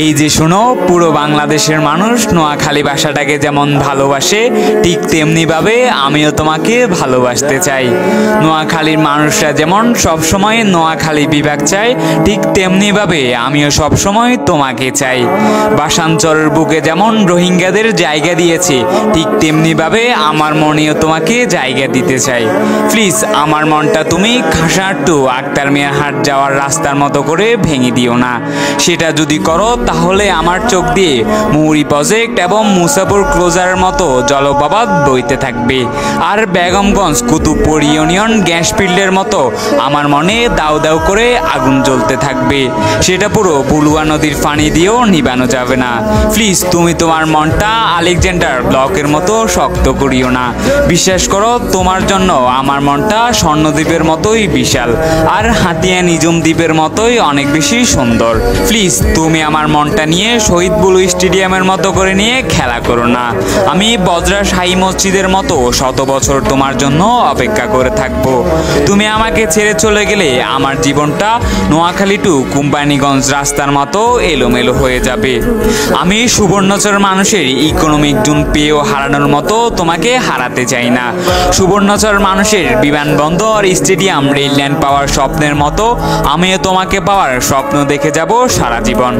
এই যে শোনো, পুরো বাংলাদেশের মানুষ নোয়াখালী ভাষাটাকে যেমন ভালোবাসে ঠিক তেমনিভাবে আমিও তোমাকে ভালোবাসতে চাই। নোয়াখালীর মানুষরা যেমন সবসময় নোয়াখালী বিভাগ চায় ঠিক তেমনিভাবে আমিও সবসময় তোমাকে চাই। ভাষাঞ্চলের বুকে যেমন রোহিঙ্গাদের জায়গা দিয়েছি ঠিক তেমনিভাবে আমার মনেও তোমাকে জায়গা দিতে চাই। প্লিজ আমার মনটা তুমি খাসার টু আক্তার মিয়ার হাট যাওয়ার রাস্তার মতো করে ভেঙে দিও না। সেটা যদি করো তাহলে আমার চোখ দিয়ে মুহুরী প্রজেক্ট এবং মুসাপুর ক্লোজারের মতো জলপ্রপাত বইতে থাকবে, আর বেগমগঞ্জ কুতুবপুর ইউনিয়ন গ্যাস ফিল্ডের মতো আমার মনে দাউ দাউ করে আগুন জ্বলতে থাকবে। সেটা পুরো বুলুয়া নদীর পানি দিয়েও নিবানো যাবে না। প্লিজ তুমি তোমার মনটা আলেকজান্ডার ব্লকের মতো শক্ত করিও না। বিশ্বাস করো, তোমার জন্য আমার মনটা স্বর্ণদ্বীপের মতোই বিশাল, আর হাতিয়া নিজম দ্বীপের মতোই অনেক বেশি সুন্দর। প্লিজ তুমি আমার মনটা নিয়ে শহীদ বুলু স্টেডিয়ামের মতো করে নিয়ে খেলা করো না। আমি বজরা শাহী মসজিদের মতো শত বছর তোমার জন্য অপেক্ষা করে থাকবো। তুমি আমাকে ছেড়ে চলে গেলে আমার জীবনটা নোয়াখালী টু কোম্পানিগঞ্জ রাস্তার মতো এলোমেলো হয়ে যাবে। আমি সুবর্ণচর মানুষের ইকোনমিক জোন পেয়েও হারানোর মতো তোমাকে হারাতে চাই না। সুবর্ণচর মানুষের বিমানবন্দর, স্টেডিয়াম, রেল লাইন পাওয়ার স্বপ্নের মতো আমিও তোমাকে পাওয়ার স্বপ্ন দেখে যাব সারা জীবন।